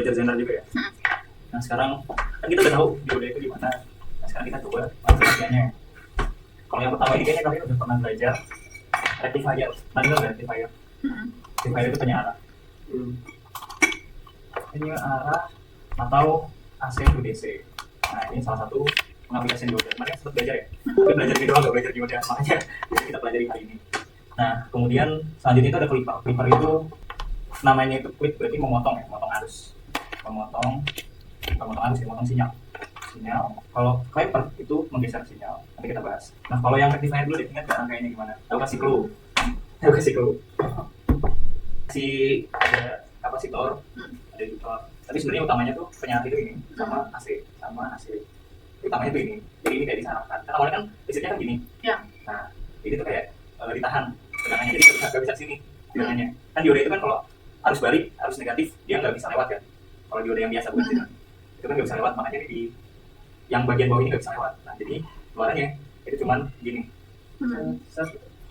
belajar Zener juga ya. Nah sekarang kan kita udah tahu dioda itu gimana. Nah sekarang kita coba pengertiannya. Kalau yang pertama ini kayaknya kalian udah pernah belajar rectifier. Tadi nggak rectifier? Rectifier itu penyearah. Penyearah atau AC to DC. Nah ini salah satu pengaplikasian dioda. Kemarin sempat belajar ya. Kita belajar gitu nggak belajar dioda, makanya kita pelajari hari ini. Nah kemudian selanjutnya itu ada clipper. Clipper itu namanya itu clip berarti memotong ya, memotong arus, memotong arus, memotong sinyal. Kalau clipper itu menggeser sinyal. Nanti kita bahas. Nah kalau yang rectifier dulu deh, ingat nggak rangkaiannya gimana? Aku kasih clue. Si ada kapasitor, ada inductor. Tapi sebenarnya utamanya tuh penyarah itu ini sama AC. Utamanya tuh ini. Jadi ini kayak disarankan. Karena awalnya kan listriknya kan gini. Ya. Nah ini tuh kayak ditahan tegangannya. Jadi nggak bisa sini tegangannya. Kan dioda itu kan kalau arus balik, arus negatif dia nggak bisa lewat kan. Kalau dioda yang biasa bukan itu kan nggak bisa lewat, makanya di yang bagian bawah ini nggak bisa lewat. Nah jadi keluarannya itu cuman gini.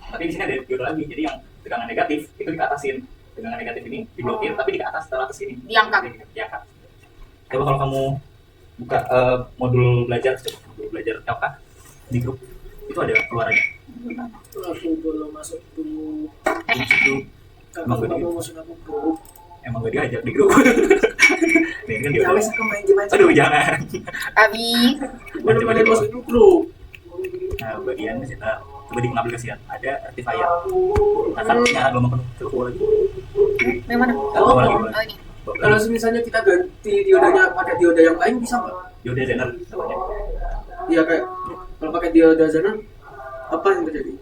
Tapi di sini ada dioda lagi. Jadi yang tegangan negatif itu dikatasin. Tegangan negatif ini diblokir, tapi di atas ini diangkat. Coba kalau kamu buka modul belajar LK di grup itu ada keluarannya. Aku belum masuk dulu. Itu emang gue grup. Emang gue diajak di grup. Nih kan dia. Wes aku main game aja. Aduh jangan. Abi. Belum ada masuk grup. Nah bagian kita coba di pengaplikasian ada rectifier. Nah kan nyala gelombang penuh. Coba bawa lagi. Yang mana? Bawa lagi. Oh ini. Kalau misalnya kita ganti diodanya pakai dioda yang lain bisa nggak? Dioda Zener namanya. Iya kayak kalau pakai dioda Zener apa yang terjadi?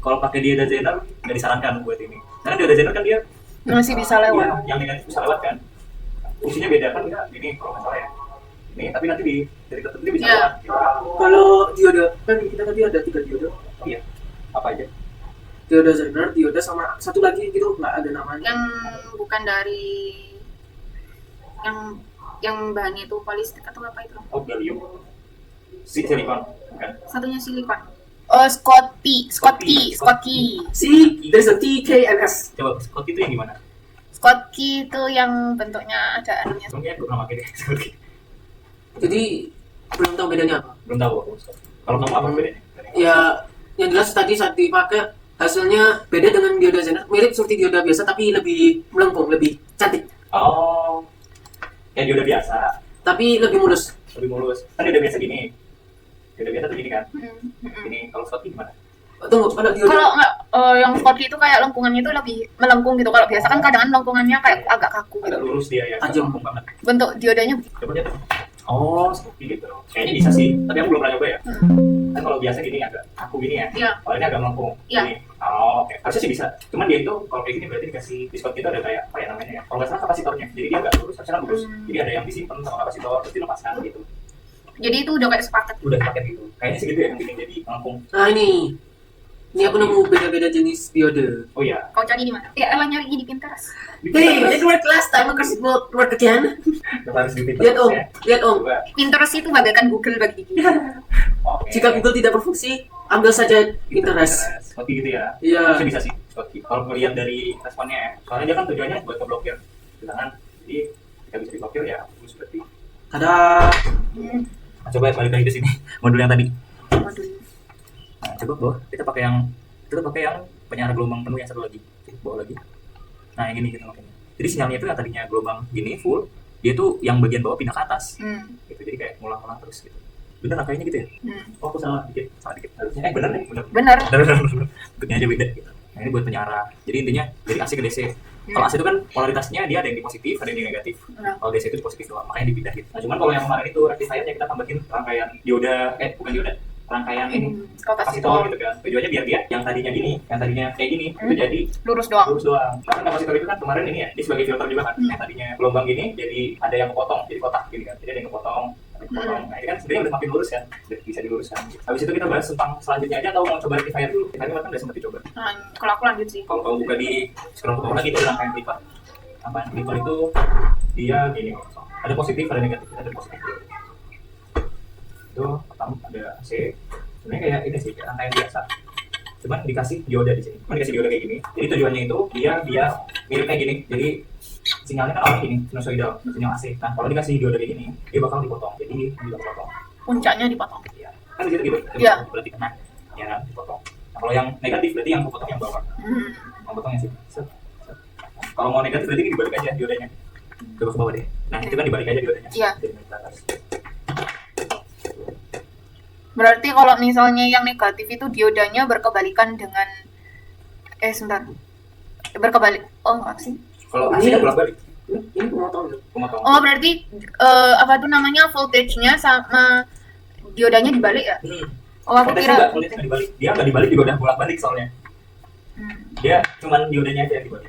Kalau pakai dioda Zener nggak disarankan buat ini. Karena dioda Zener kan dia Masih bisa lewat. yang negatif bisa lewat kan. Fungsinya beda kan enggak? Ini kalau nggak salah ya. Ini tapi nanti di titik tertentu bisa Ya. lewat. Kalau dioda kan kita tadi ada 3 dioda. Iya. Apa aja? Dioda Zener, dioda sama satu lagi gitu nggak ada namanya. Yang bukan dari yang bahannya itu polistik atau apa itu? Oh gallium. Silikon bukan? Satunya silikon. Oh, Scotty. See, there's a T, K, and S. Coba Scott itu yang gimana? Scotty itu yang bentuknya ada anunya. Sebenarnya gue pernah pakai deh. Jadi belum tahu bedanya apa. Belum tahu aku. Kalau kamu apa bedanya? Ya, yang jelas tadi saat dipakai hasilnya beda dengan dioda Zener. Mirip seperti dioda biasa tapi lebih melengkung, lebih cantik. Oh, ya dioda biasa, Tapi lebih mulus. lebih mulus. Kan dioda biasa gini. Dioda biasa tuh gini kan. Ini kalau Scott gimana? Tunggu, kalau dioda Kalau nggak, yang Scotty itu kayak lengkungannya itu lebih melengkung gitu. Kalau biasa kan kadang lengkungannya kayak agak kaku gitu. Agak lurus dia ya. Tajam. Tajam banget. Bentuk diodanya. Coba lihat. Oh, seperti gitu. Kayaknya bisa sih, tapi aku belum pernah nyoba ya. Kan kalau biasa gini agak kaku gini ya. Iya. Kalau ini agak melengkung. Iya. Gini. Oh, oke. Harusnya sih bisa. Cuman dia itu kalau kayak gini berarti dikasih di Scott itu ada kayak apa ya namanya ya? Kalau nggak salah kapasitornya. Jadi dia nggak lurus, harusnya lurus. Jadi ada yang disimpan sama kapasitor terus dilepaskan gitu. Jadi itu udah kayak sepaket. Udah paket gitu. Kayaknya sih gitu ya yang bikin jadi melengkung. Nah ini aku nemu beda-beda jenis diode. Oh iya. Kau cari di mana? Ya, elah nyari di Pinterest. Hey, it work last time. Aku kasih work again. Harus dipintar. Lihat om, Ya. lihat om. Coba. Pinterest itu bagaikan Google bagi gigi. Oke. Jika Google tidak berfungsi, ambil saja Pinterest. Seperti gitu ya. Iya. Bisa sih. Seperti kalau melihat dari responnya ya. Soalnya dia kan tujuannya buat ngeblokir tegangan. Jadi jika bisa diblokir ya bagus berarti. Tada. Nah, coba balik lagi ke sini. Modul yang tadi. Waduh. Nah, coba bawah kita pakai yang penyearah gelombang penuh yang satu lagi. Bawa lagi. Nah, yang ini kita makanya. Jadi sinyalnya itu yang tadinya gelombang gini full, dia tuh yang bagian bawah pindah ke atas. Gitu. Jadi kayak ngulang-ngulang terus gitu. Bener kayaknya gitu ya? Oh, aku salah dikit. Harusnya bener nih, bener. Bener. Bentuknya aja beda gitu. Nah, ini buat penyearah. Jadi intinya dari AC ke DC. Kalau AC itu kan polaritasnya dia ada yang di positif, ada yang di negatif. Kalau DC itu di positif doang, makanya dipindahin. Nah, cuman kalau yang kemarin itu rectifiernya kita tambahin rangkaian dioda, bukan dioda, rangkaian ini kapasitor gitu kan. Tujuannya biar dia yang tadinya kayak gini itu jadi Lurus doang. Karena kapasitor itu kan kemarin ini ya, dia sebagai filter juga kan. Yang tadinya gelombang gini jadi ada yang kepotong, jadi kotak gini kan. Jadi ada yang kepotong. Nah ini kan sebenarnya udah makin lurus kan, udah bisa diluruskan. Habis itu kita bahas tentang selanjutnya aja atau mau coba rectifier dulu? Rectifier kan udah sempat dicoba. Nah, kalau aku lanjut sih. Kalau kamu buka di scroll ke bawah lagi itu ada rangkaian clipper. Apa clipper itu dia gini, ada positif, ada negatif, ada positif. Itu pertama ada AC. Sebenarnya kayak ini sih, kayak rangkaian biasa. Cuman dikasih dioda di sini. Cuman dikasih dioda kayak gini. Jadi tujuannya itu dia mirip kayak gini. Jadi sinyalnya kan awalnya gini, sinusoidal, sinyal AC. Nah kalau dikasih dioda kayak gini, dia bakal dipotong. Jadi dia bakal potong. Puncaknya dipotong. Ya. Kan gitu gitu. Iya. Berarti kena, ya kan dipotong. Nah, kalau yang negatif berarti yang potong yang bawah. Yang potong yang sini. Set. Kalau mau negatif berarti ini dibalik aja diodanya. Coba ke bawah deh. Nah itu kan dibalik aja diodanya. Iya. Jadi ke atas. Berarti kalau misalnya yang negatif itu diodanya berkebalikan dengan sebentar. Berkebalik. Oh, apa sih? Kalau AC kan bolak-balik. Ini pemotong. Pemotong. Oh, berarti apa tuh namanya voltage-nya sama diodanya dibalik ya? Oh, aku kira voltage nggak dibalik. Dia nggak dibalik juga udah bolak-balik soalnya. Dia cuman diodanya aja yang dibalik.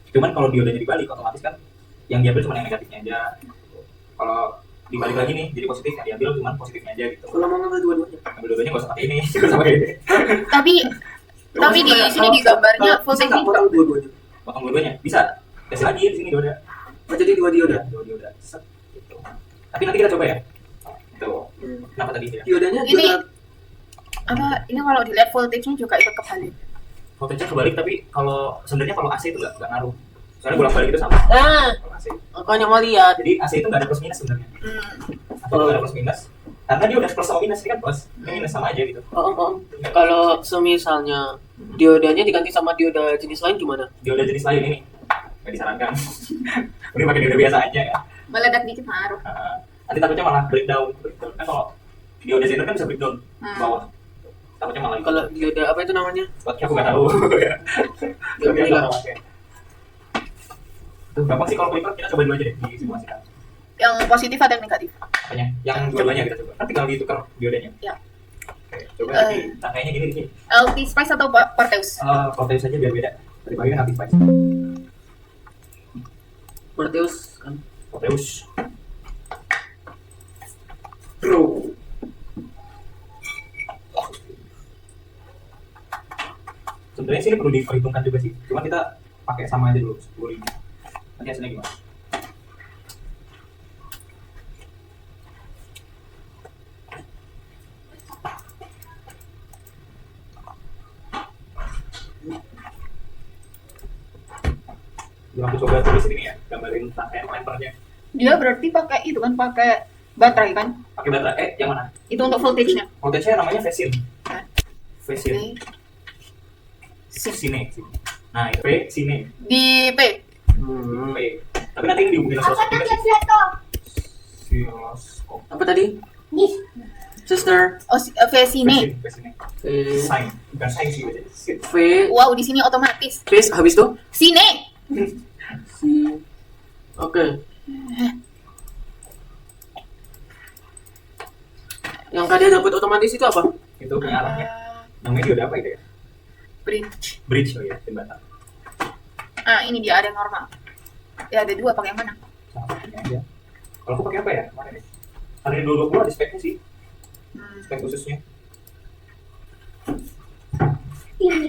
Cuman kalau diodanya dibalik otomatis kan yang diambil cuma yang negatifnya aja. Kalau dibalik lagi nih jadi positif yang diambil cuma positifnya aja gitu. Kalau mau ngambil dua-duanya. Ambil dua-duanya nggak usah pakai ini, nggak usah pakai ini. Tapi di sini di gambarnya voltage nggak potong dua-duanya. Potong dua-duanya bisa. Kasih lagi di sini dioda. Oh, jadi dua dioda. Dua dioda. Set, gitu. Tapi nanti kita coba ya. Tuh. Kenapa tadi ya? Diodanya Ini dioda. apa? Ini kalau dilihat voltage-nya juga ikut kebalik. Voltage-nya kebalik tapi kalau sebenarnya kalau AC itu nggak ngaruh. Soalnya bolak-balik itu sama. Kalau AC. Aku hanya mau lihat. Jadi AC itu nggak ada plus minus sebenarnya. AC itu nggak ada plus minus. Karena dia udah plus sama minus, ini kan plus. Ini minus sama aja gitu. Kalau semisalnya diodanya diganti sama dioda jenis lain gimana? Dioda jenis lain ini nggak disarankan. Udah pakai dioda biasa aja ya. Meledak dikit ngaruh. Nanti takutnya malah breakdown. Kan kalau dioda Zener kan bisa breakdown ke bawah. Takutnya malah Kalau dioda apa itu namanya? Spotnya aku nggak tahu. Spotnya nggak tahu pakai. Tuh gampang sih kalau paper kita coba dulu aja deh disimulasikan. Yang positif atau yang negatif? Apanya? Yang dua-duanya kita coba. Kan tinggal ditukar diodanya. Ya. Oke, coba nanti tangkainya gini nih. LT Spice atau Porteus? Porteus aja biar beda. Tadi pagi kan habis Spice. Porteus kan. Porteus. Bro. Sebenarnya sih ini perlu diperhitungkan juga sih. Cuma kita pakai sama aja dulu 10.000. Nanti hasilnya gimana? Aku coba tulis ini ya, gambarin rangkaian lempernya. Dia berarti pakai itu kan, pakai baterai kan? Pakai baterai, yang mana? Itu untuk voltage-nya. Voltage-nya namanya Vesin. Kan? Vesin. Oke. Sine. Nah, itu P, Sine. Di P. P. Tapi nanti ini dihubungin oscilloscope juga sih. Oscilloscope. Apa tadi? Sister. Oh, V sini. Vesine. V. Sign. Bukan sign sih, baca. Sin. V. Wow, di sini otomatis. Space habis itu? Sini. Si. Oke. Yang tadi dapat otomatis itu apa? Itu punya arahnya. Namanya dioda apa itu ya? Bridge. Bridge, oh ya, jembatan. Ah, ini dia ada yang normal. Ya, ada dua, pakai yang mana? Sama satunya aja. Kalau aku pakai apa ya? Kemarin nih. Ada di 220 ada speknya sih. Spek khususnya.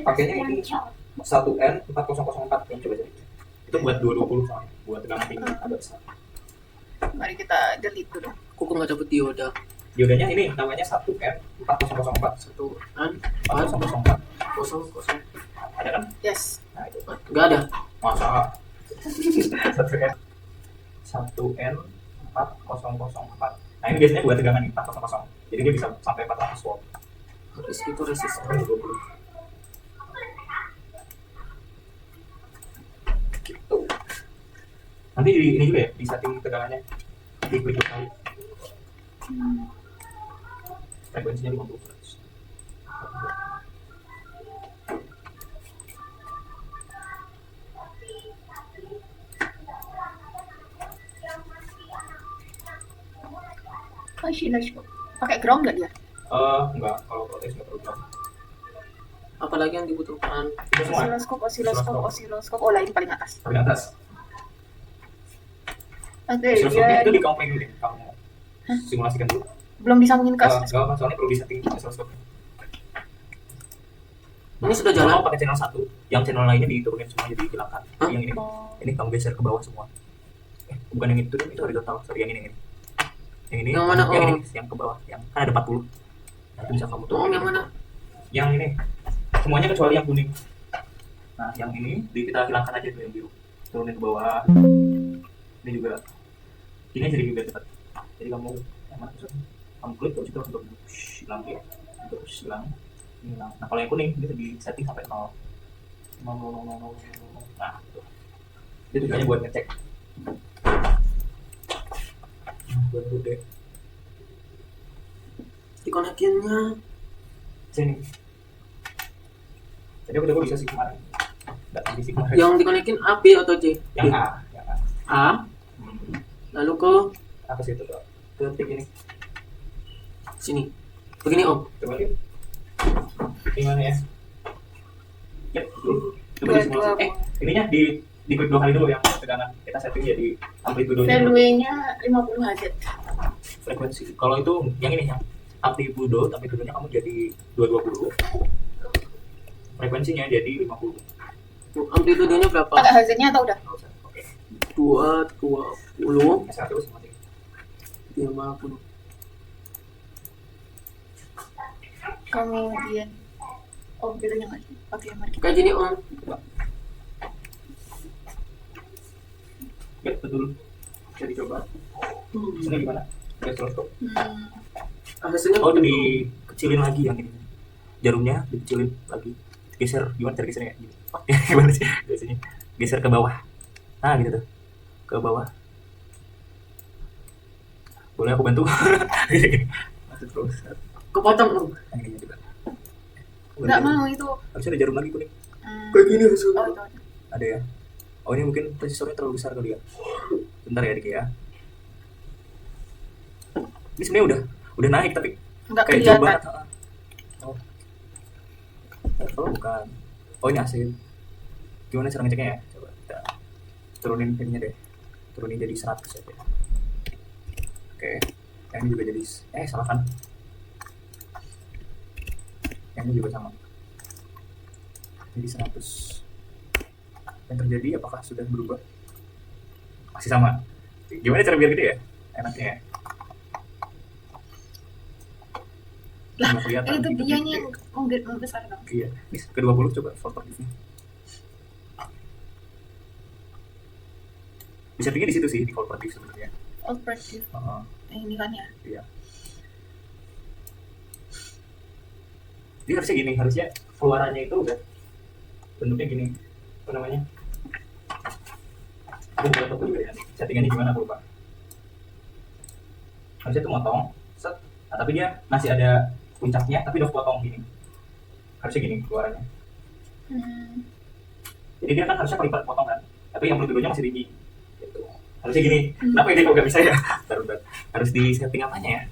Pakainya ini 1N 4004 yang coba cari. Itu buat 220 soalnya, buat tegangan tinggi agak besar. Mari kita delete dulu. Kok nggak dapat dioda? Diodanya ini namanya 1N 4004. Satu an 4004. kosong. Ada kan? Yes. Nah, itu. Nggak ada. Masa 1N 40004. Nah, ini biasanya buat tegangan nih 400. Jadi dia bisa sampai 400 watt. Habis itu resistor. 20. Gitu. Nanti di ini juga ya, di setting tegangannya diklik dua kali. Frekuensinya 50 Hz. Oscilloscope. Pakai ground nggak dia? Enggak, kalau protes enggak perlu ground. Apalagi yang dibutuhkan? Itu semua. Oscilloscope. Oh, lain paling atas. Paling atas. Oke, Oscilloscope-nya dia itu dikompeng dulu deh, kamu simulasikan dulu. belum disambungin ke Enggak apa, soalnya perlu disetting oscilloscope. Ini sudah jalan. Kalau pakai channel 1, yang channel lainnya diturunin semua jadi dihilangkan. Hah? Yang ini kamu geser ke bawah semua. Bukan yang itu horizontal, sorry yang ini. Yang ini, Yang mana? yang Oh. ini, yang ke bawah, yang kan ada 40. Nah, itu bisa kamu Oh, turunin. yang mana? Yang ini, semuanya kecuali yang kuning. Nah, yang ini kita hilangkan aja tuh yang biru. turunin ke bawah. Ini juga ini jadi biar cepat. Jadi kamu yang mana tuh? Kamu klik terus itu untuk hilang ya, terus hilang. Hilang. Nah kalau yang kuning bisa di setting sampai 0. 0, 0, 0, 0, 0. Nah itu tujuannya buat ngecek. Buat gede Dikonekinnya sini. Jadi aku udah bisa sih kemarin. Nggak tadi sih kemarin. yang dikonekin A, B atau C? Yang A, yang A. A, lalu ke Apa sih itu? Ke tik ini. sini. Begini Om. Coba lihat. Gimana ya? Ya, coba Dua, disimulasi. Ininya di klik 2 kali dulu yang tegangan. Kita setting ya di amplitudonya. Value-nya 50 Hz. Frekuensi. Kalau itu yang ini yang amplitudonya kamu jadi 220. Frekuensinya jadi 50. Amplitudenya berapa? Pakai Hz-nya atau udah? Nggak usah. Oke. 220, 100 masih. 50. Kemudian gitu nggak sih? Pakai yang mana? Kayak gini Om. Ya, betul. Bisa dicoba. Ini gimana? Gastroskop. Hasilnya Oh, itu dikecilin lagi yang ini. Jarumnya dikecilin lagi. Geser, gimana cara gesernya? Gini. Gimana sih biasanya? Geser ke bawah. Nah, gitu tuh. Ke bawah. Boleh aku bantu? Masuk terus. kepotong Om. Yang ini juga. Nggak mau itu. Harusnya ada jarum lagi kuning. Kayak gini hasilnya. Oh, itu ada. Ada ya? Oh, ini mungkin presisornya terlalu besar kali ya. Bentar ya, Dik ya. Ini sebenarnya udah naik tapi Nggak kayak jauh kelihatan. banget. Oh. Oh, bukan. Oh, ini AC. Gimana cara ngeceknya ya? Coba kita turunin ininya deh. Turunin jadi 100 aja. Oke. Yang ini juga jadi salah kan? Yang ini juga sama. Jadi 100. Yang terjadi apakah sudah berubah? Masih sama. Gimana cara biar gede ya? Enaknya ya. Lah, Nggak kelihatan itu gitu. dianya yang membesar dong. Iya. Ini ke 20 coba foto nya. Bisa tinggi di situ sih di kooperatif sebenarnya. Operatif. Heeh, Ini kan ya. iya. Jadi harusnya gini, harusnya keluarannya itu udah bentuknya gini. Apa namanya? Aku buka toko juga ya. Settingannya gimana aku lupa. Harusnya tuh motong, set. Nah, tapi dia masih ada puncaknya, tapi udah potong gini. Harusnya gini keluarannya. Jadi dia kan harusnya kelipat potong kan, tapi yang amplitudonya masih tinggi. Gitu. Harusnya gini. Kenapa ini kok nggak bisa ya? Bentar. Harus di setting apanya ya?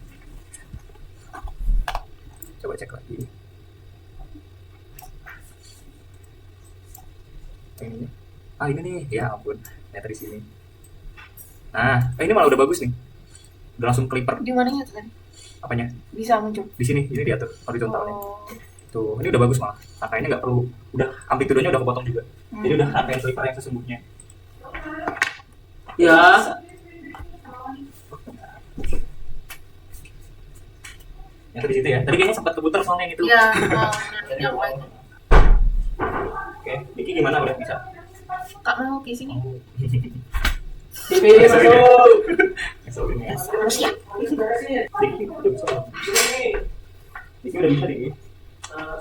Coba cek lagi. Ini. Ini nih, ya ampun. Ternyata di sini. Nah, ini malah udah bagus nih. Udah langsung keliper. Di mananya tuh kan? Apanya? Bisa muncul. Di sini, ini diatur horizontalnya. Oh. Tuh, ini udah bagus malah. Rangkaiannya nggak perlu, udah amplitudonya udah kepotong juga. Jadi udah rangkaian keliper yang sesungguhnya. Ya, Yang tadi situ ya. Tadi kayaknya sempat keputar soalnya yang itu. Iya. Yang awal. Oke, Diki gimana udah bisa? Kak mau ke sini. TV masuk. Masuk ini ya. Manusia. Diki udah bisa. Diki udah bisa Diki.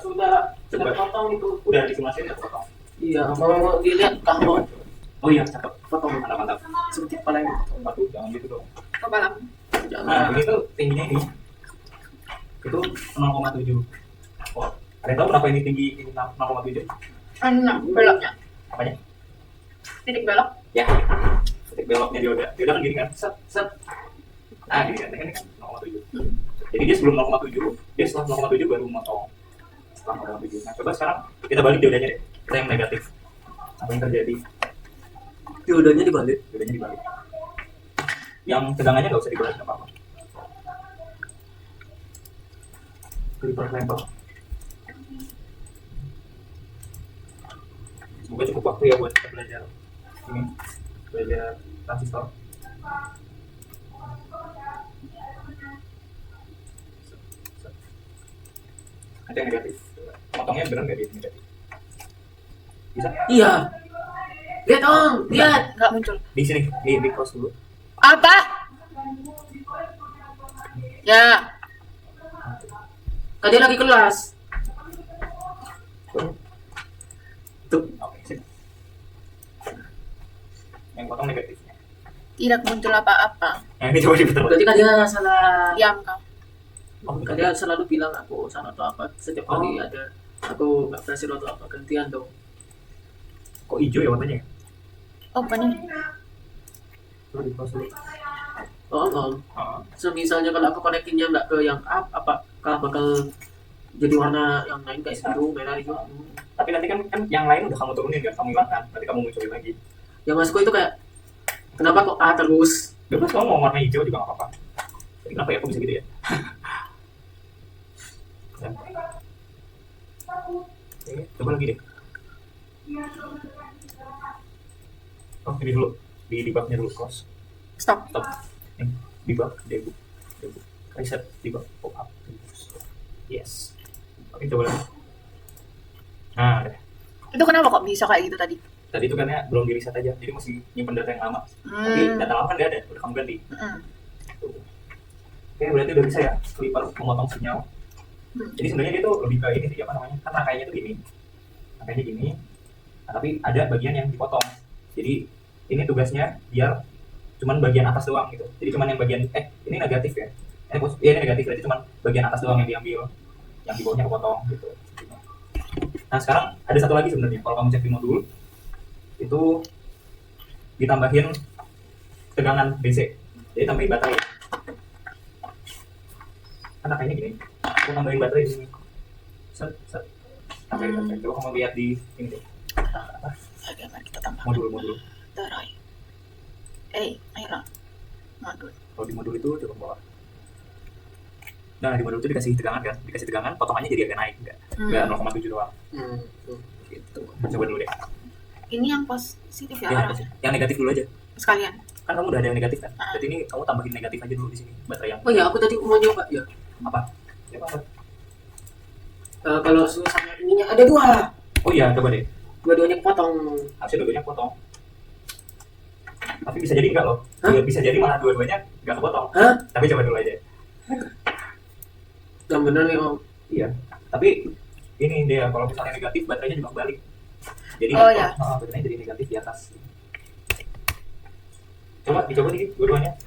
Sudah Coba. potong itu. Udah disimulasi udah potong. Iya, mau dilihat kamu Oh iya, cakep. potong Mantap. sedikit paling. Batu, jangan gitu dong. Kepala. Nah, ini tuh tingginya ini. Itu 0,7. Oh, ada yang tahu kenapa ini tinggi 0,7? Beloknya. Apanya? Titik belok. Ya, titik beloknya dia udah kan gini kan, set. Nah, gini kan 0,7. Jadi dia sebelum 0,7, dia setelah 0,7 baru motong. Setelah 0,7. Nah, coba sekarang kita balik diodanya deh. Kita yang negatif. Apa yang terjadi? Diodanya dibalik. Diodanya dibalik. Yang tegangannya nggak usah dibalik, nggak apa-apa. Clipper lempar. Semoga cukup waktu ya buat kita belajar ini, belajar transistor. Ada yang negatif. Potongnya beneran nggak dia negatif? Bisa? Iya. Lihat Om, lihat. Nggak muncul. Di sini, di close dulu. Apa? Ya. Tadi lagi kelas. Tuh, oke, sini. Yang potong negatifnya. Tidak muncul apa-apa. Yang ini coba diputar. Berarti kan dia salah. Diam kau. Oh, Kan dia selalu bilang aku salah atau apa. Setiap kali ada aku nggak berhasil atau apa, gantian dong. kok hijau ya warnanya? Oh, bukan ini. Coba di close dulu. Om. Oh. Misalnya kalau aku konekinnya nggak ke yang up, apakah bakal jadi warna yang lain kayak biru, merah, hijau? Tapi nanti kan yang lain udah kamu turunin kan, kamu hilangkan. Nanti kamu munculin lagi. Yang masukku itu kayak kenapa kok A terus? Terus kamu mau warna hijau juga nggak apa-apa. Jadi kenapa ya aku bisa gitu ya? Ya. Oke, coba lagi deh. Oh, ini dulu. Di debugnya dulu, close. Stop. Stop. Debug, debug. Reset, debug, pop up. Yes. Oke, coba lagi. Nah, udah. Itu kenapa kok bisa kayak gitu tadi? Tadi itu karena belum di reset aja, jadi masih nyimpen data yang lama. Tapi data lama kan nggak ada, udah kamu ganti. Tuh. Oke, berarti udah bisa ya, Clipper memotong sinyal. Jadi sebenarnya dia tuh lebih ke ini sih, apa namanya? Kan rangkaiannya tuh gini. Rangkaiannya gini. Nah, tapi ada bagian yang dipotong. Jadi ini tugasnya biar cuman bagian atas doang gitu. Jadi cuman yang bagian ini negatif ya. Ini negatif, berarti cuman bagian atas doang yang diambil. Yang di bawahnya kepotong gitu. Nah, sekarang ada satu lagi sebenarnya. Kalau kamu cek di modul itu ditambahin tegangan DC. Jadi tambahin baterai. Kan kayaknya gini. Aku tambahin baterai di sini. Set. Tambahin baterai. Coba kamu lihat di ini deh. Oke, mari kita tambah. Modul. Baterai. Ayolah. Modul. Kalau di modul itu coba bawah. Nah, di modul itu dikasih tegangan kan? Dikasih tegangan, potongannya jadi agak naik. Enggak 0,7 doang. Gitu. Coba dulu deh. Ini yang positif ya? Yang negatif dulu aja. Sekalian. Kan kamu udah ada yang negatif kan? Jadi ini kamu tambahin negatif aja dulu di sini. Baterai yang Oh ya, aku tadi mau nyoba ya. apa? Ya, apa? Kalau susahnya ininya ada dua. Oh iya, coba deh. Dua-duanya potong. Harusnya dua-duanya potong. Tapi bisa jadi enggak loh. Bisa jadi malah dua-duanya enggak kepotong. Hah? Tapi coba dulu aja. Yang bener nih Om. Iya. Tapi ini dia kalau misalnya negatif baterainya juga kebalik. Jadi ya. baterainya jadi negatif di atas. Coba dicoba dikit dua-duanya.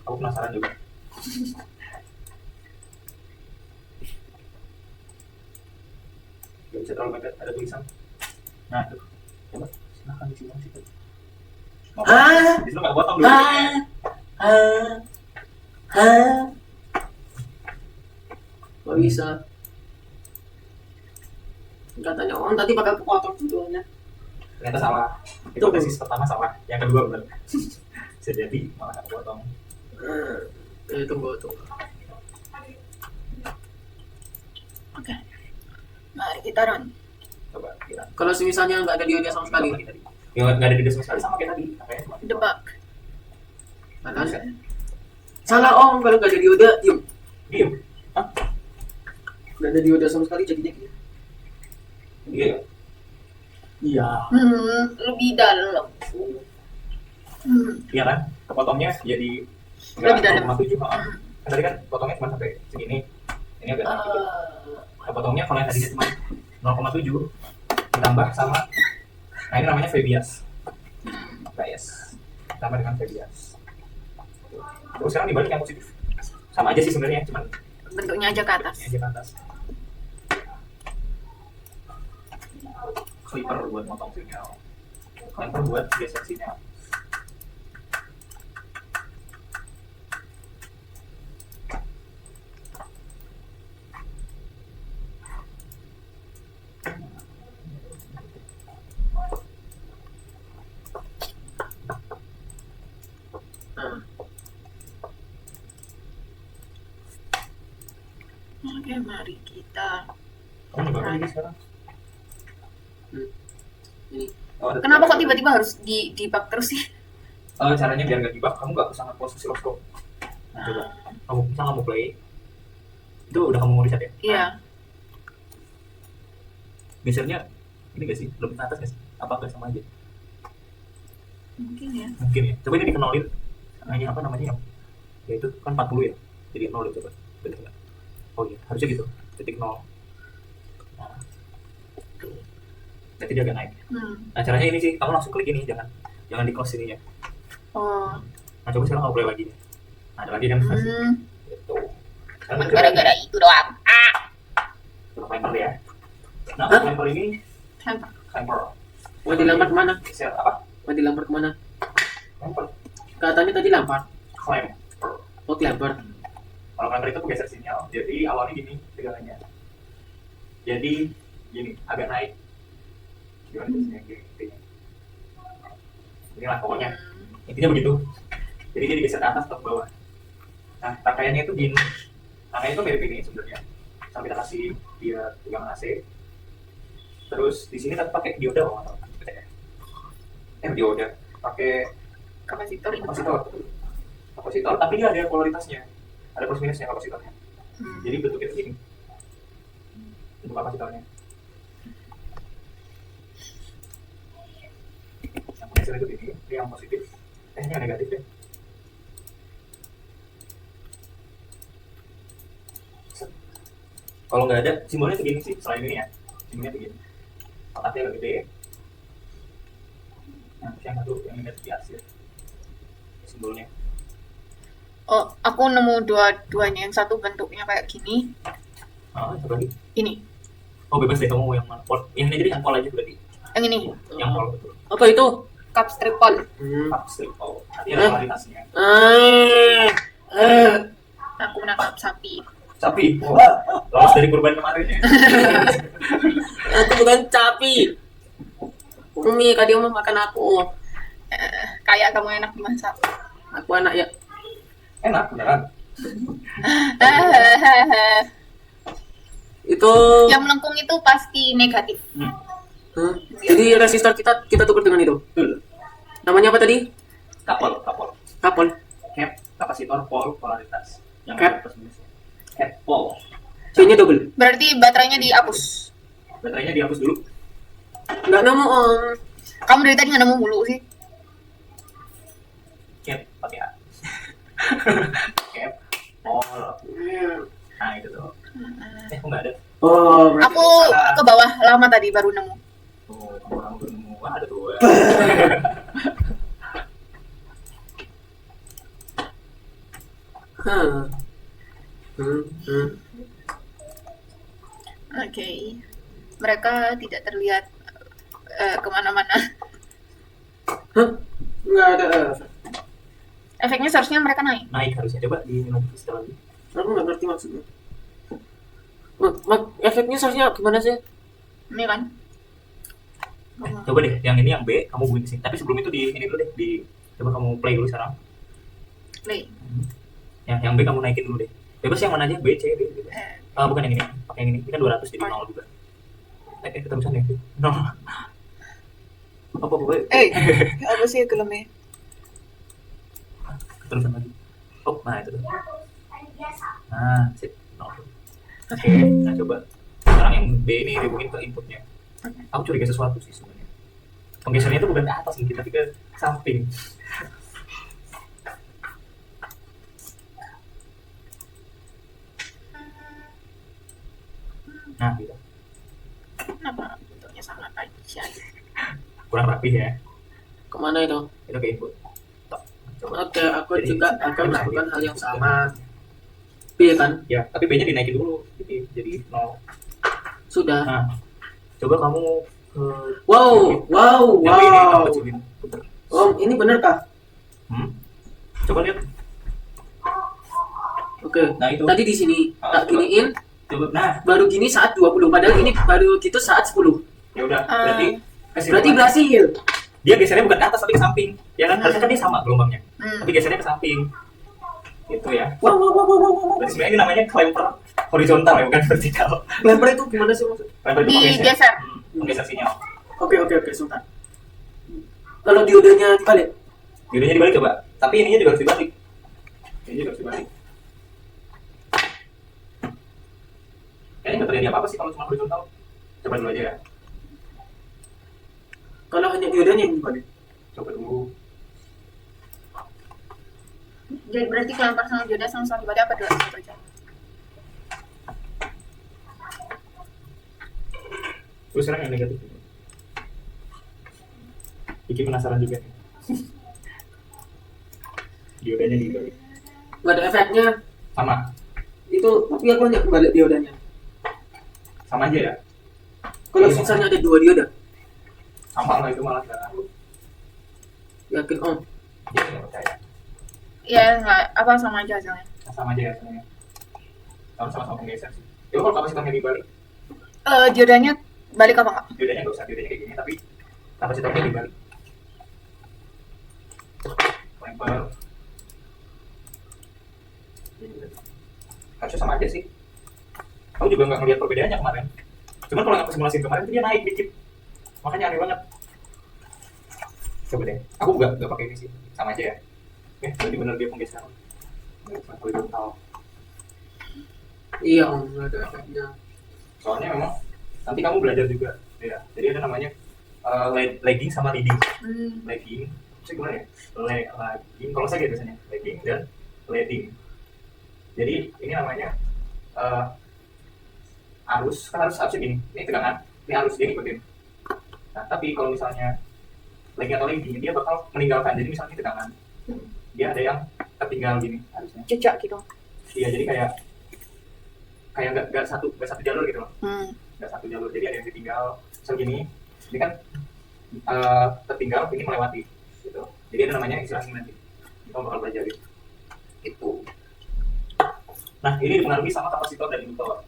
Aku penasaran juga. Gak bisa terlalu mepet, ada tulisan. Nah, tuh. Coba silahkan di sini. Di sini nggak potong dulu. Gak bisa. Katanya Om tadi pakai potong dua-duanya. Ternyata salah. Itu tesis pertama salah. Yang kedua benar. Bisa jadi malah nggak potong. Tunggu. Oke. Mari kita run. Coba kira. Kalau misalnya nggak ada dioda sama sekali. Ya nggak ada di sama sekali sama kayak tadi. Makanya cuma Debug. Mana? Salah Om, kalau nggak ada dioda, diem. Hah? Nggak ada dioda sama sekali jadinya gini. Iya. Iya. Lebih dalam. Iya kan? Kepotongnya jadi Lebih dalam. 0,7. Kan tadi kan potongnya cuma sampai segini. Ini agak naik dikit. Kepotongnya kalau yang tadinya cuma 0,7 ditambah sama, nah ini namanya Fabius. Ditambah dengan Fabius. Terus sekarang dibalik yang positif. Sama aja sih sebenarnya, cuman Bentuknya aja ke atas. ini aja ke atas. Clipper buat motong sinyal. Clipper buat geser sinyal. Oke, mari kita. Kamu nyoba lagi sekarang? Ini. Kenapa kok tiba-tiba harus debug terus sih? Caranya biar gak dibug, kamu gak usah nge-pause oscilloscope. Nah, coba. Kamu play. Itu udah kamu mau reset ya? Iya. Gesernya ini gak sih? Lebih ke atas gak sih? Apa gak sama aja? Mungkin ya. Mungkin ya. Coba ini dikenalin. Hanya apa namanya yang? Ya itu kan 40 ya. Jadi 0 ya coba. Benar nggak? Oh iya, harusnya gitu. Titik 0. Nah, tuh. Berarti dia agak naik. Nah caranya ini sih, kamu langsung klik ini, jangan di close ininya. Oh. Nah coba sekarang kamu play lagi nih. Nah, ada lagi kan versi. Gitu. Cuma gara-gara itu doang. Coba climber ya. Nah, climber ini climber. Mau dilempar kemana? Geser apa? Mau dilempar kemana? Climber. Katanya tadi lempar. Climber. Oh, lempar. Kalau climber itu geser sinyal. Jadi awalnya gini tegangannya. Jadi gini, agak naik. Gimana biasanya gini. Inilah pokoknya. Intinya begitu. Jadi dia digeser ke atas atau ke bawah. Nah, rangkaiannya itu gini. Rangkaiannya itu mirip ini sebenarnya. Sampai kita kasih dia tegangan AC. Terus di sini kita pakai dioda kalau nggak tahu. Dioda. Pakai Kapasitor ini. Kapasitor, tapi dia ada polaritasnya. Ada plus minusnya kapasitornya. Jadi bentuknya itu gini. Bentuk kapasitornya. Yang geser itu ini yang positif. Ini yang negatif ya. Kalau nggak ada, simbolnya segini sih, selain ini ya. Simbolnya begini. Kotaknya agak gede. Nah, yang satu yang ini di arsir. Simbolnya. Oh, aku nemu dua-duanya. Yang satu bentuknya kayak gini. Coba lagi. Ini. Oh, bebas deh kamu mau yang mana. Pol. Yang ini jadi yang pol aja berarti. Yang ini. Yang pol betul. Apa itu? Cup strip pole. Strip pol. Nanti ada kualitasnya. Aku menangkap sapi. Sapi. Wah, lolos dari kurban kemarin ya. Aku bukan sapi. Umi, kak dia mau makan aku. Kayak kamu enak dimasak. Aku anak ya. Enak beneran. Itu. Yang melengkung itu pasti negatif. Jadi resistor kita tukar dengan itu. Namanya apa tadi? Kapol. Kapol. Cap, kapasitor, pol, polaritas. Yang Cap. ada plus minusnya. Cap, pol. C-nya double. Berarti baterainya dihapus. Baterainya dihapus dulu. Nggak nemu om. Kamu dari tadi nggak nemu mulu sih. Cap, pakai A. Cap, pol. Nah itu tuh. Kok nggak ada? Oh, Aku ke bawah lama tadi baru nemu. Oh, orang nemu. Wah, ada tuh. Oke. Mereka tidak terlihat kemana-mana. Nggak ada. Efeknya seharusnya mereka naik. Naik harusnya. Coba di lagi setelah lagi. Aku nggak ngerti maksudnya. Efeknya seharusnya gimana sih? Ini kan. Coba deh, yang ini yang B, kamu hubungin ke sini. Tapi sebelum itu di ini dulu deh, coba kamu play dulu sekarang. Play. Yang B kamu naikin dulu deh. Bebas yang mana aja, B, C, D. Bukan yang ini, pakai yang ini. Ini kan 200 jadi 0 juga. Keterusan ya. 0. Apa? Apa sih gelemnya? Keterusan lagi. Oh, nah itu tuh. Nah, sip. 0. Oke, nah coba. Sekarang yang B ini dihubungin ke inputnya. Aku curiga sesuatu sih sebenarnya. Penggesernya itu bukan ke atas mungkin, tapi ke samping. Nah, gitu. Kenapa bentuknya sangat aja? Kurang rapi ya. Kemana itu? Itu ke input. Coba. Oke, aku Jadi, juga akan harus melakukan di- hal yang sama. B kan? Ya, tapi B-nya dinaikin dulu. Jadi 0. Sudah. Nah, coba kamu Wow. yang B ini kamu kecilin. Om, ini benar kah? Coba lihat. Oke. Nah, itu. Tadi di sini tak coba. giniin, Coba. Nah, baru gini saat 20. Padahal ini baru gitu saat 10. ya udah. Berarti Berarti berhasil. dia gesernya bukan ke atas tapi ke samping. Ya kan? Harusnya kan dia sama gelombangnya. Tapi gesernya ke samping. Gitu ya. Wow. Berarti sebenarnya ini namanya clamper horizontal ya, bukan vertikal. Lempar itu gimana sih maksudnya? Clamper itu Digeser. menggeser sinyal. Oke, sebentar. Kalau diodanya dibalik. Diodanya dibalik coba. Tapi ininya juga harus dibalik. Ini juga harus dibalik. Kayaknya nggak terjadi apa-apa sih kalau cuma horizontal. Coba dulu aja ya. Kalau hanya diodanya yang dibalik. Coba dulu. Jadi berarti kelempar sama dioda sama dioda apa dua satu aja? Terus sekarang yang negatif. Iki penasaran juga nih. Diodanya dibalik. Nggak ada efeknya. Sama. Itu tapi aku hanya kembali diodanya. Sama aja ya. Kalau Iya. sisanya ada 2 dioda, Sama lah itu malah gak ngaruh. yakin om. Ya nggak percaya. Iya nggak apa sama aja hasilnya. Sama aja ya sebenarnya. Kalau sama-sama penggeser sih. Ya kalau kapasitornya dibalik, Diodanya balik apa nggak? diodanya nggak usah diodanya kayak gini, tapi kapasitornya dibalik. Lempar. Harusnya sama aja sih. Aku juga nggak ngeliat perbedaannya kemarin. Cuman kalau aku simulasi kemarin tuh dia naik dikit. Makanya aneh banget. Coba deh. Aku nggak pakai ini sih. Sama aja ya. Oke, berarti bener dia penggeser. Horizontal. Iya om, nggak ada efeknya. Soalnya memang nanti kamu belajar juga. Ya. Jadi ada namanya lagging sama leading. Lagging, saya gimana ya? Lagging, kalau saya gitu biasanya lagging dan leading. Jadi ini namanya arus, kan harusnya gini. Ini tegangan, ini arus dia ngikutin. Nah, tapi kalau misalnya lagging atau leading, dia bakal meninggalkan. Jadi misalnya ini tegangan, dia ada yang tertinggal gini harusnya. Jejak gitu. Iya, jadi kayak nggak satu jalur gitu loh. Nggak satu jalur, jadi ada yang ditinggal. Misal gini, ini kan tertinggal, ini melewati gitu. Jadi ada namanya istilah ini nanti kita bakal belajar itu. Nah, ini dipengaruhi sama kapasitor dan induktor.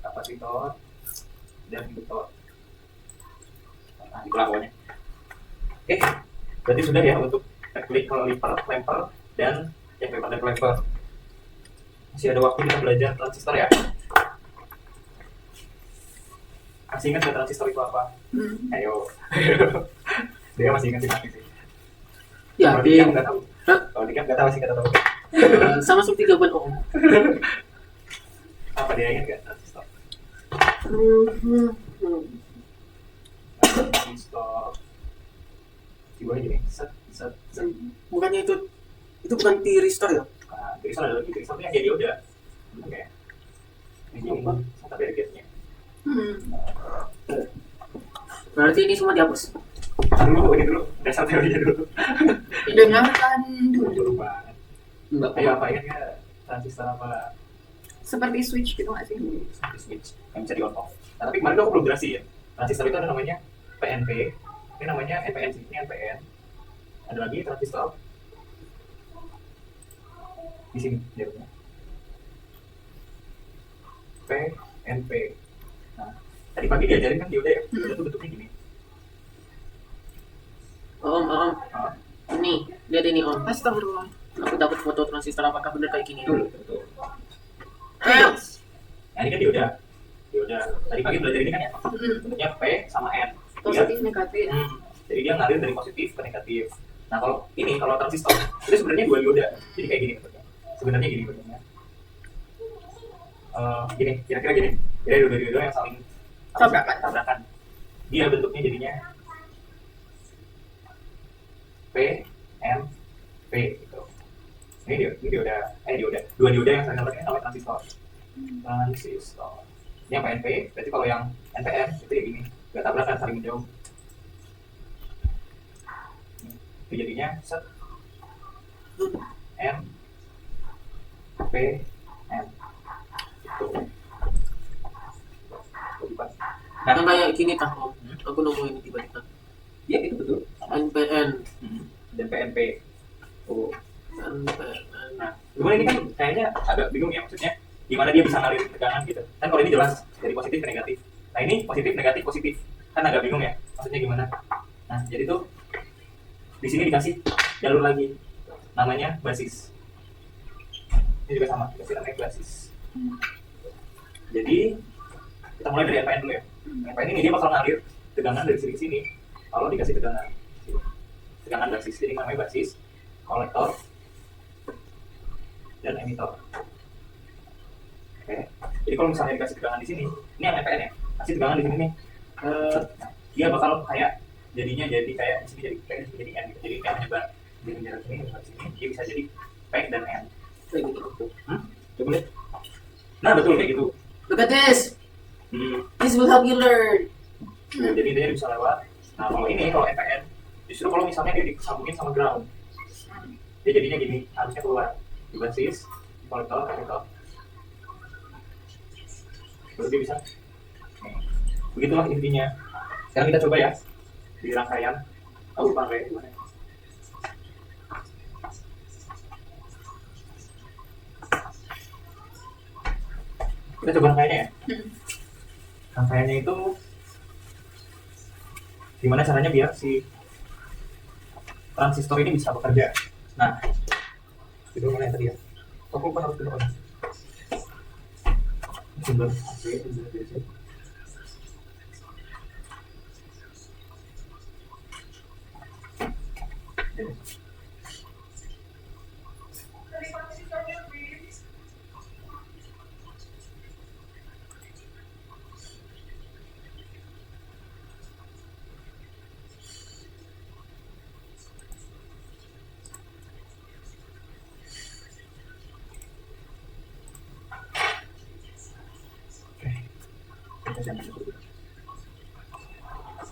Kapasitor dan induktor. Nah, itulah pokoknya. Oke, berarti sudah ya untuk teknik lempar dan lempar. Masih ada waktu kita belajar transistor ya. Masih ingat nggak transistor itu apa? Ayo. Dia masih ingat sih. Ya, Kalau di Dika nggak tahu. Kalau Dika nggak tahu sih, nggak tahu. sama seperti jawaban om. Apa dia ingat nggak transistor? Transistor. Coba gini, set. Bukannya itu bukan tiristor ya? Nah, transistor ada lagi, transistornya yang jadi udah. Oke. Ini tapi ada gapnya. Berarti ini semua dihapus. Ini dulu, dasar teorinya dulu. Dengarkan dulu. Lupa. Enggak. Ayo apa ingat nggak transistor apa? Seperti switch gitu nggak sih? Switch yang bisa di on off. Nah, tapi kemarin aku belum jelasin. Transistor itu ada namanya PNP, ini namanya NPN sih, ini NPN. Ada lagi transistor di sini jalurnya. PNP. Nah, tadi pagi diajarin kan dioda ya, dioda itu bentuknya gini. Om. Nah, Ini, lihat ini om. Astagfirullah. Aku dapat foto transistor apakah benar kayak gini? betul. Ayo. Nah, ini kan dioda. Tadi pagi belajar ini kan ya. Bentuknya P sama N. Positif negatif. Jadi dia ngalir dari positif ke negatif. Nah, kalau transistor itu sebenarnya dua dioda. Jadi kayak gini bentuknya. Sebenarnya gini bentuknya. Gini, kira-kira gini. Jadi dua dioda yang saling tabrakan. Dia bentuknya jadinya P, N, P gitu. Ini dioda. Dua dioda yang saling tabrakan namanya transistor. Ini yang PNP, berarti kalau yang NPN itu ya gini, nggak tabrakan, saling menjauh. Itu jadinya set N P N itu. Kan kayak gini tah om. Aku nunggu ini tiba-tiba. Iya itu betul. NPN. Dan PNP. Oh. NPN. Nah, cuman ini kan kayaknya agak bingung ya, maksudnya gimana dia bisa ngalir tegangan gitu. Kan kalau ini jelas dari positif ke negatif. Nah ini positif negatif positif, kan agak bingung ya, maksudnya gimana? Nah jadi tuh di sini dikasih jalur lagi, namanya basis. Ini juga sama, dikasih namanya basis. Jadi kita mulai dari NPN dulu ya. NPN ini dia bakal ngalir tegangan dari sini ke sini. Kalau dikasih tegangan basis, jadi namanya basis, kolektor, dan emitor. Oke. Jadi kalau misalnya dikasih tegangan di sini, ini yang NPN ya, kasih tegangan di sini nih, dia bakal kayak jadinya jadi kayak di sini jadi N gitu. Jadi kayak menyebar dari jarak sini ke sini, dia bisa jadi P dan N. Kayak gitu. Coba lihat. Nah betul kayak gitu. Look at this. Hmm. This will help you learn. Nah, jadi dia bisa lewat. Nah kalau ini kalau NPN, justru kalau misalnya dia disambungin sama ground, dia jadinya gini, harusnya keluar di basis, di kolektor, baru dia bisa. Nih. Begitulah intinya. Sekarang kita coba ya di rangkaian. Oh, lupa rangkaian gimana? Kita coba rangkaiannya ya. Rangkaiannya itu gimana caranya biar si transistor ini bisa bekerja. Nah, itu mana yang tadi ya? Aku lupa harus kedua. Sumber AC, sumber DC.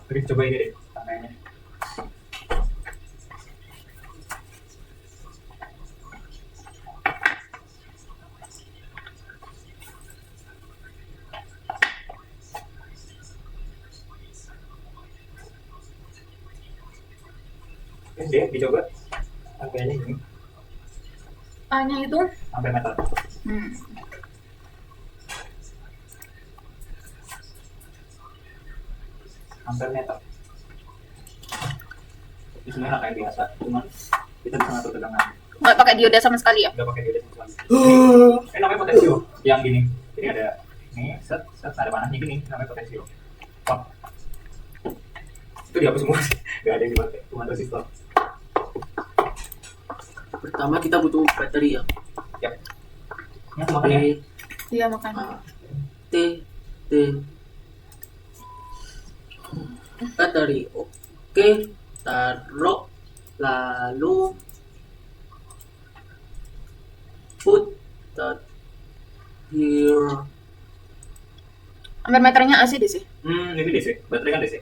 Oke, coba ini deh, rangkaiannya. Oke, dicoba rangkaiannya ini, A-nya itu ampere meter. Ampere meter. Ini sebenarnya rangkaian biasa, cuman kita bisa ngatur tegangan. nggak pakai dioda sama sekali ya? Nggak pakai dioda sama sekali. Ini namanya potensio. Yang gini, jadi ada ini set ada panahnya gini, namanya potensio. Wah, itu dihapus semua sih, nggak ada yang dipakai, cuma resistor. Pertama kita butuh bateri ya. Yap. Ini aku makan ya. Iya makan. T bateri. Oke, taruh lalu put that here. Ampere meternya AC DC. Ini DC, baterai kan DC.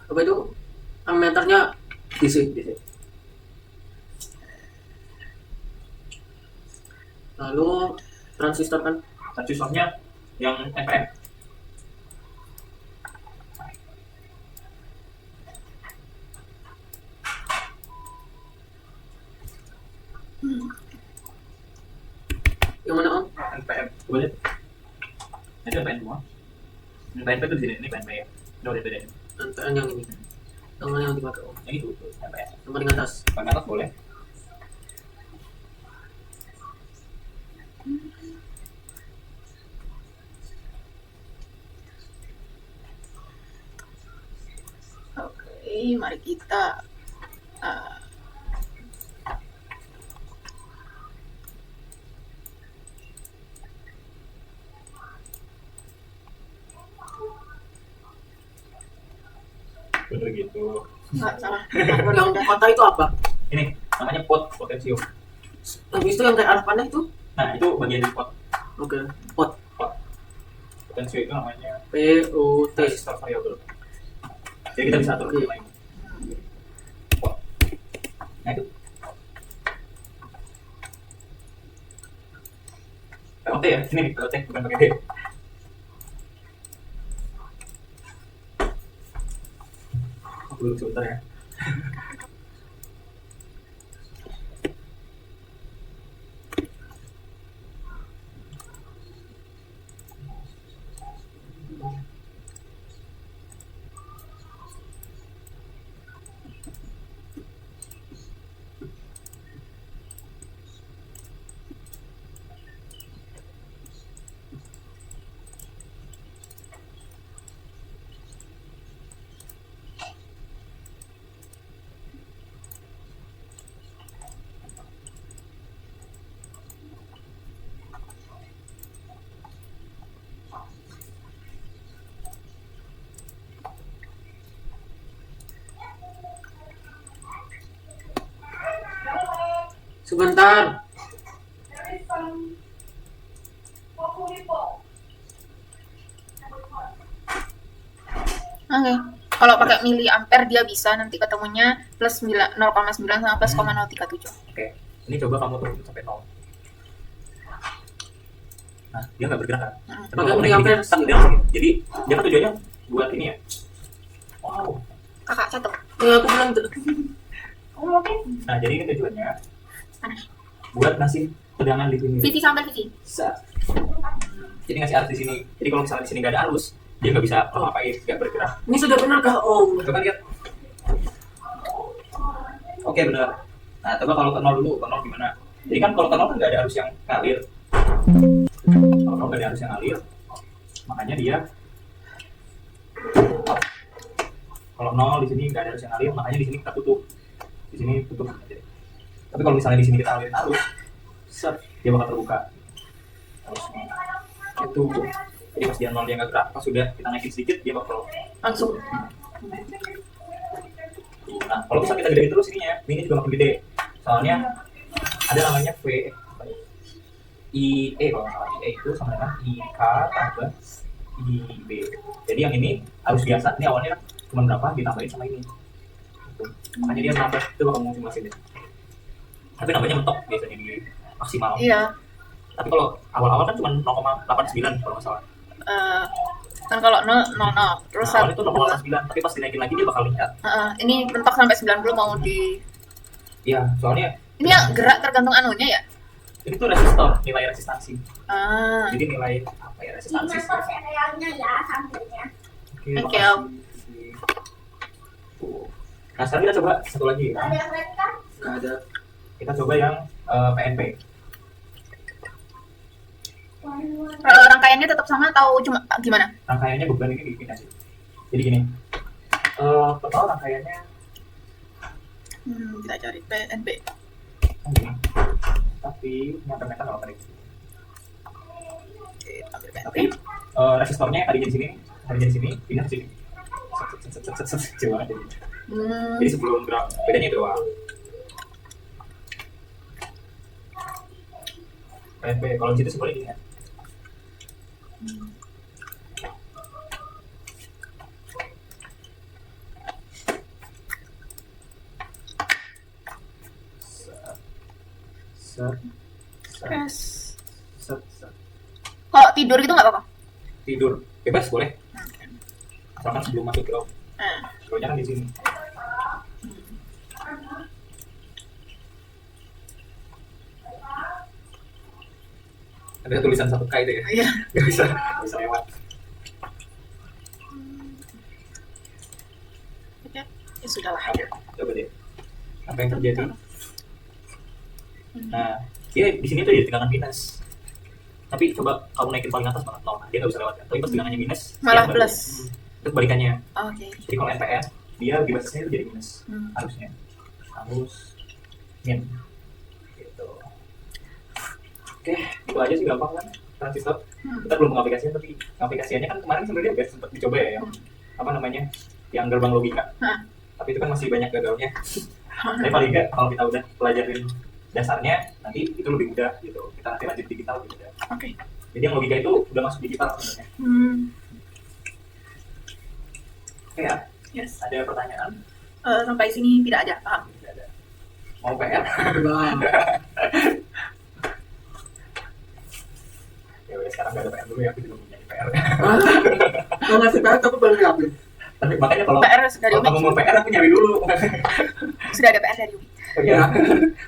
Apa itu? Ammeternya DC. Lalu transistor kan? Transistornya yang NPN. Yang mana om? NPN. Coba lihat. Itu NPN semua. NPN itu di sini, ini PNP ya. Udah beda. NPN yang ini. Yang mana yang dipakai om? Yang itu NPN. Yang paling atas. Paling atas boleh. Oke, mari kita Bener gitu. nggak salah. Yang kota itu apa? Ini namanya potensio. Habis itu yang kayak arah panah itu? Nah, itu bagian dari pot. Oke. Pot. Potensio itu namanya POT. transistor variabel. Jadi kita bisa atur Oke. lain. Pot. Nah itu. POT ya, sini nih POT bukan pakai D. Aku duduk sebentar ya. Sebentar. Oke. Kalau pakai miliampere dia bisa nanti ketemunya plus 0,9 sama plus 0,037. Oke, ini coba kamu turun sampai 0. Nah, dia nggak bergerak kan? Tapi Pakai kalau miliampere. naik dia langsung. Jadi dia kan tujuannya buat ini ya. Wow. Kakak satu. Aku bilang tuh. Nah, jadi ini tujuannya buat ngasih tegangan di sini. Vivi sampai Vivi. Bisa. Jadi ngasih arus di sini. Jadi kalau misalnya di sini nggak ada arus, dia nggak bisa ngapain, nggak bergerak. Ini sudah benarkah Om? Coba lihat. Oke, benar. Nah, coba kalau ke 0 dulu, ke 0 gimana? Jadi kan kalau ke 0 kan nggak ada arus yang ngalir. Kalau nggak ada arus yang ngalir, makanya dia kalau 0 di sini nggak ada arus yang ngalir, makanya di sini kita tutup. Di sini tutup aja. Tapi kalau misalnya di sini kita alirin arus, set, dia bakal terbuka. Arusnya. Itu. Jadi pas dia 0 dia nggak gerak, pas sudah kita naikin sedikit dia bakal Langsung. Nah, kalau misalnya kita gedein terus ininya, ini juga makin gede. Soalnya ada namanya V IE, kalau nggak salah IE itu sama dengan IK tambah IB. Jadi yang ini harus biasa. Ini awalnya cuma berapa ditambahin sama ini. Gitu. Makanya dia nambah itu bakal ngomong simulasi deh. Tapi nambahnya mentok biasanya di maksimal. Iya. Tapi kalau awal-awal kan cuma 0,89 kalau nggak salah. Kan kalau 0, 0. Terus Nah, awalnya itu 0,89, tapi pas dinaikin lagi dia bakal lihat. ini mentok sampai 90 mau di. Iya, soalnya Ini yang gerak tergantung anunya ya. ini tuh resistor, nilai resistansi. Ah. Jadi nilai apa ya resistansi? ya sambilnya. Oke, Oke, makasih. Om. Nah, sekarang kita coba satu lagi ya. Ada mereka. Nggak ada. Kita coba yang PNP. Rangkaiannya tetap sama atau cuma gimana? Rangkaiannya beban ini dipin aja. Jadi gini. Total rangkaiannya Kita cari PNB. gini. Tapi nyampe meter nggak apa-apa deh. Oke, ambil PNB. Tapi resistornya tadinya di sini, tadinya di sini, pindah ke sini. Kecil banget jadi. Jadi sebelum gerak bedanya itu doang. PNP kalau di situ sebenarnya gini ya. Set, Yes. set, set. Kalau tidur gitu nggak apa-apa? Tidur bebas boleh, asalkan sebelum masuk draw. Drawnya kan di sini. Ada tulisan 1K itu ya? Iya. Nggak bisa lewat. Oke. Ya sudahlah. Coba deh, apa yang terjadi? Nah, dia di sini tuh jadi tegangan minus. Tapi coba kamu naikin paling atas malah 0, dia nggak bisa lewat kan? Tapi pas tegangannya minus, Malah dia plus. Itu kebalikannya. Oke. Jadi kalau NPN, dia di basisnya itu jadi minus. Harusnya. Harus min. Gitu. Oke, itu aja sih gampang kan transistor. Kita belum mengaplikasikan, tapi aplikasiannya kan kemarin sebenarnya udah sempat dicoba ya, yang apa namanya, yang gerbang logika. Tapi itu kan masih banyak gagalnya. Tapi paling nggak kalau kita udah pelajarin dasarnya, nanti itu lebih mudah gitu. Kita nanti lanjut digital gitu ya. Oke. Jadi yang logika itu udah masuk digital sebenarnya. Oke ya, Yes. ada pertanyaan? Sampai sini tidak ada. Paham. Tidak ada. Mau PR? Wah. Ya udah sekarang nggak ada PR dulu ya, aku juga punya PR. Kalau ngasih PR aku baru ngambil. Tapi makanya kalau PR sudah kalau ada kamu mau PR aku nyari dulu. Sudah ada PR dari Umi.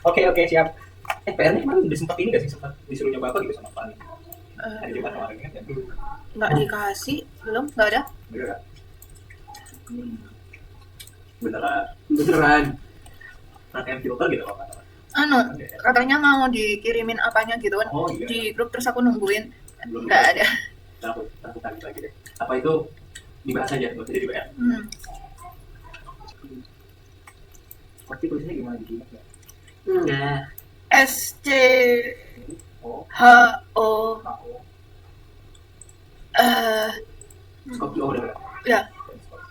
Oke siap. PR-nya kemarin udah sempat ini nggak sih, sempat disuruh nyoba apa gitu sama Pak? Ada Jumat kemarin kan ya dulu. Nggak dikasih, belum, nggak ada. Beneran. Beneran. Beneran. Rangkaian filter gitu kalau nggak salah. Katanya mau dikirimin apanya gitu kan Oh, iya. di grup, terus aku nungguin, Belum nggak ada. Aku tanya lagi deh. Apa itu dibahas aja, nggak usah jadi PR. Pasti tulisannya gimana gitu? Enggak. SC Oh, HO Scotty, oh udah. ya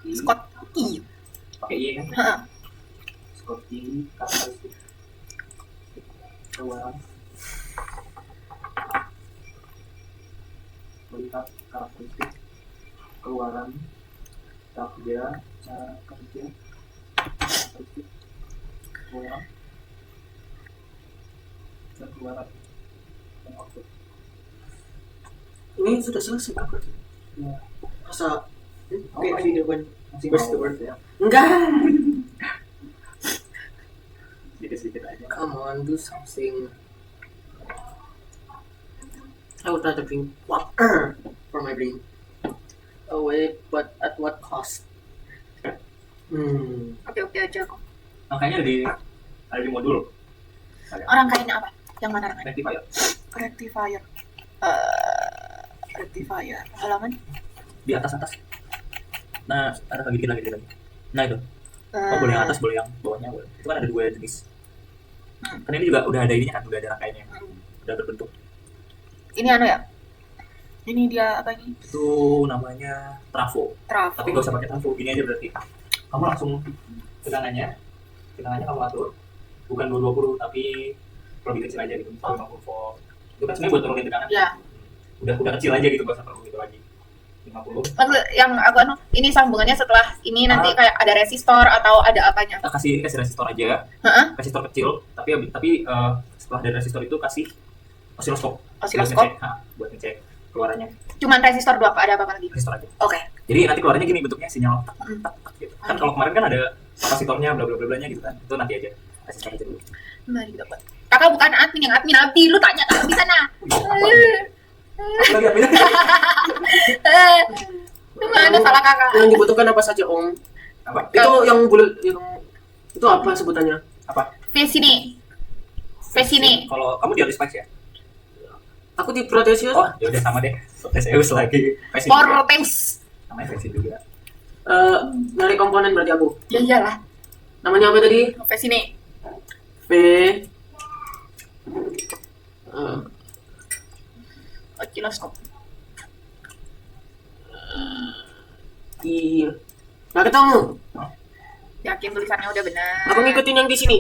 Scotty. Scott I. Pakai I kan? Heeh. Scotty katalis. keluaran, melihat karakteristik keluaran, tahap dia, cara kerja, karakteristik keluaran dan keluaran dan output. Ini sudah selesai Kak. Ya, Masa oke, video kan masih Where's the mau word? Enggak. sedikit-sedikit aja. Come on, do something. I would rather drink water for my brain. Oh wait, but at what cost? Oke aja kok. Makanya ada di modul Orang kayaknya apa? Yang mana orang rectifier. rectifier? Rectifier. Halaman? Di atas. Nah, ada lagi dikit lagi. Nah itu. Oh, boleh yang atas, boleh yang bawahnya, boleh. Itu kan ada 2 jenis. Kan ini juga udah ada ininya kan, udah ada rangkaiannya. Udah berbentuk. Ini anu ya? Ini dia apa ini? Itu namanya trafo. Trafo. Tapi nggak usah pakai trafo, gini aja berarti. Kamu langsung tegangannya kamu atur. Bukan 220, tapi lebih kecil aja gitu, misalnya 50 volt. Itu kan sebenarnya buat turunin tegangan. Ya. Udah kecil aja gitu, nggak usah perlu gitu lagi. 50. Maksud yang aku anu, ini sambungannya setelah ini nanti kayak ada resistor atau ada apanya? Kasih resistor aja. Heeh. Resistor kecil, tapi setelah dari resistor itu kasih osiloskop. Osiloskop. Buat ngecek keluarannya. Cuman resistor doang, ada apa lagi? Resistor aja. Oke. Jadi nanti keluarannya gini bentuknya sinyal tak tak tak gitu. Kan kalau kemarin kan ada kapasitornya bla bla bla blanya gitu kan. Itu nanti aja resistor aja dulu. Mari kita buat. Kakak bukan admin, yang admin Abi, lu tanya kakak di sana. Lagi apa? Mana salah kakak? Yang dibutuhkan apa saja Om? Apa? Itu yang bulat yang itu apa sebutannya? Apa? Vesini. Kalau kamu di Alispice ya? Aku di Protesius. Oh, ya udah sama deh. Proteus lagi. Versi Porteus. namanya versi juga. Nyari komponen berarti aku. Ya iyalah. Namanya apa tadi? Vesini. V Oscilloscope. I nggak ketemu. Yakin tulisannya udah benar. Aku ngikutin yang di sini.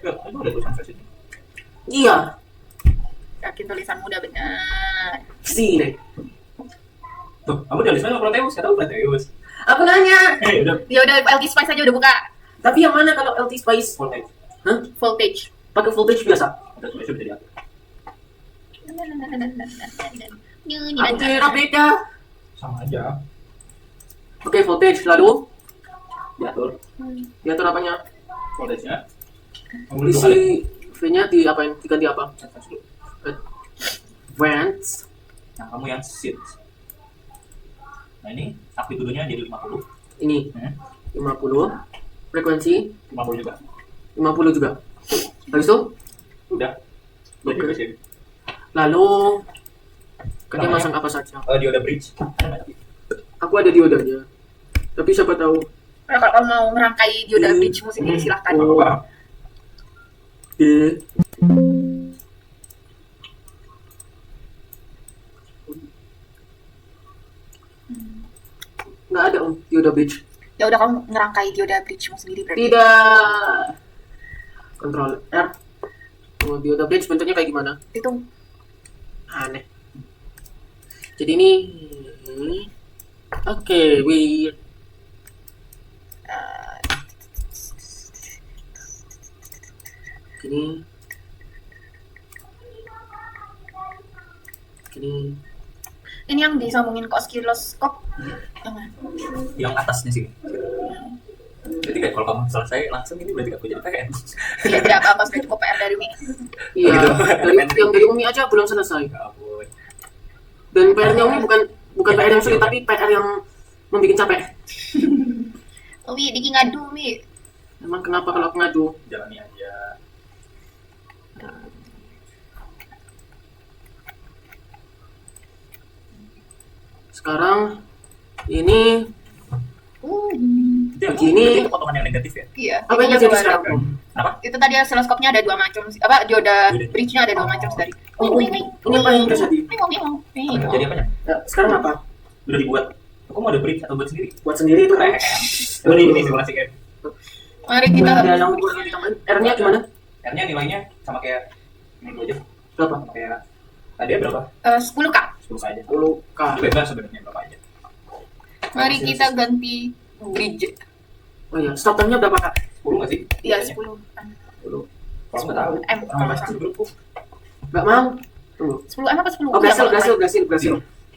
Itu udah tulisan versi. Iya. Yakin tulisanmu udah benar. Sini. Tuh, kamu di Alispice atau Proteus? Kata Proteus. Aku nanya. Udah. Ya udah LT Spice aja udah buka. Tapi yang mana kalau LT Spice? Proteus. Hah? Voltage. Pakai voltage biasa. Proteus bisa diatur. Aku kira beda. Sama aja. Oke, voltage lalu Diatur. diatur apanya? Voltage-nya. Kamu duduk Isi V-nya di apain? Diganti apa? dulu. Vents. Nah, kamu yang seat. Nah, ini amplitudenya jadi 50. Ini Hmm. 50. Frekuensi 50 juga. 50 juga. Habis itu Udah. Jadi Oke. versi. lalu dia Namanya? masang apa saja? Dioda bridge. Ada nggak tapi? Aku ada diodanya. Tapi siapa tahu Nah, kalau kamu mau merangkai dioda bridge musik ini silahkan. Oh. Apa? D nggak ada Om dioda bridge. Ya udah kamu ngerangkai dioda bridgemu sendiri berarti. Tidak. Control R. Oh, dioda bridge bentuknya kayak gimana? Itu Aneh. Jadi ini oke, weird. Gini. ini yang disambungin ke oscilloscope. Jangan. Yang atasnya sini. Jadi kayak kalau kamu selesai langsung ini berarti aku jadi PN. Ya tidak apa-apa, sudah cukup PR dari Umi. Iya, Gitu. yang dari Umi aja belum selesai. Ya ampun. Dan PR-nya Umi bukan PR yang sulit, tapi PR yang membuat capek. Umi, Diki ngadu, Umi. Emang kenapa kalau aku ngadu? Jalani aja. Sekarang ini Itu yang Begini. berarti itu potongan yang negatif ya? Iya. apa yang itu jadi coba sekarang? lihat. Apa? Itu tadi oscilloscope-nya ada 2 macam. Apa dioda bridge-nya ada 2 macam tadi. Ini apa yang terjadi? Jadi apanya? Ya, sekarang apa? Udah dibuat. Aku mau ada bridge atau buat sendiri? Buat sendiri itu kan? Ini simulasi kan. Mari kita Ada yang buat ditambahin. R-nya gimana? R-nya nilainya sama kayak Ini aja. Berapa? Kayak tadi berapa? 10K. 10 saja. 10K. Bebas sebenarnya berapa aja. Mari kita ganti bridge. Oh iya, stop time-nya berapa Kak? 10 nggak sih? Iya, Biasanya. 10. 10. Kalau nggak tahu. M kalau nggak salah. Grupku. Nggak mau. Tunggu. 10 M apa 10? Oh, berhasil.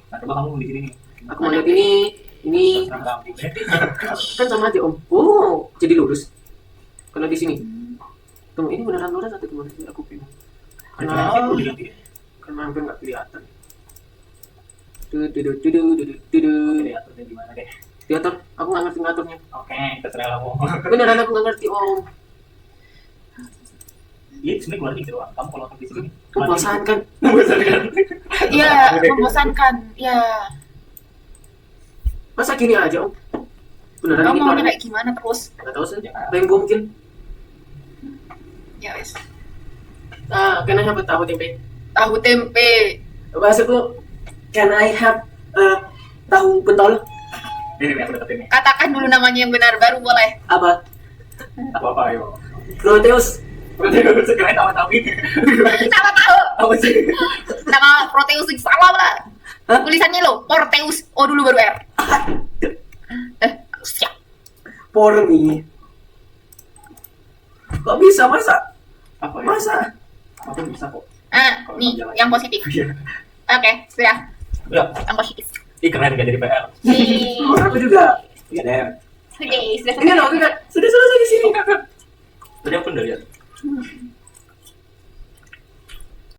Nah, coba kamu di sini nih. Aku mau lihat ini Serang kambing. kan sama aja Om. Oh, jadi lurus. Kalau di sini. Tunggu, ini beneran lurus atau gimana sih? Aku bingung. Karena Karena aku diganti. karena hampir nggak kelihatan. Dudu. Oke, aturnya gimana deh? Diatur, aku nggak ngerti ngaturnya. Oke, terserah kamu. Beneran aku nggak ngerti Om. Iya, di sini keluar gitu doang. Kamu kalau di sini Membosankan. membosankan. Iya, membosankan. Ya. Masa gini aja Om? Beneran Kamu gini maunya keluarnya? kayak gimana terus? Nggak tahu sih. Rainbow mungkin. Ya wes. Can I have a tahu tempe? Tahu tempe. Bahasa can I have tahu pentol? Ini aku deketin nih. Katakan dulu namanya yang benar baru boleh. Apa? Apa ayo. Proteus. Berarti aku sekalian tahu ini. Nama tahu. Apa sih? Nama Proteus itu salah lah. Hah? Tulisannya lo Proteus. O dulu baru R. Siap. Pormi. Kok bisa masa? Apa ya? Masa? Apa bisa kok? Nih yang positif. Iya. Oke, sudah. Udah. Yang positif. Ih, keren gak jadi PR. Nih. Aku juga. Iya deh. Oke, sudah Ini loh, selesai. sudah selesai di sini. Tadi aku udah lihat.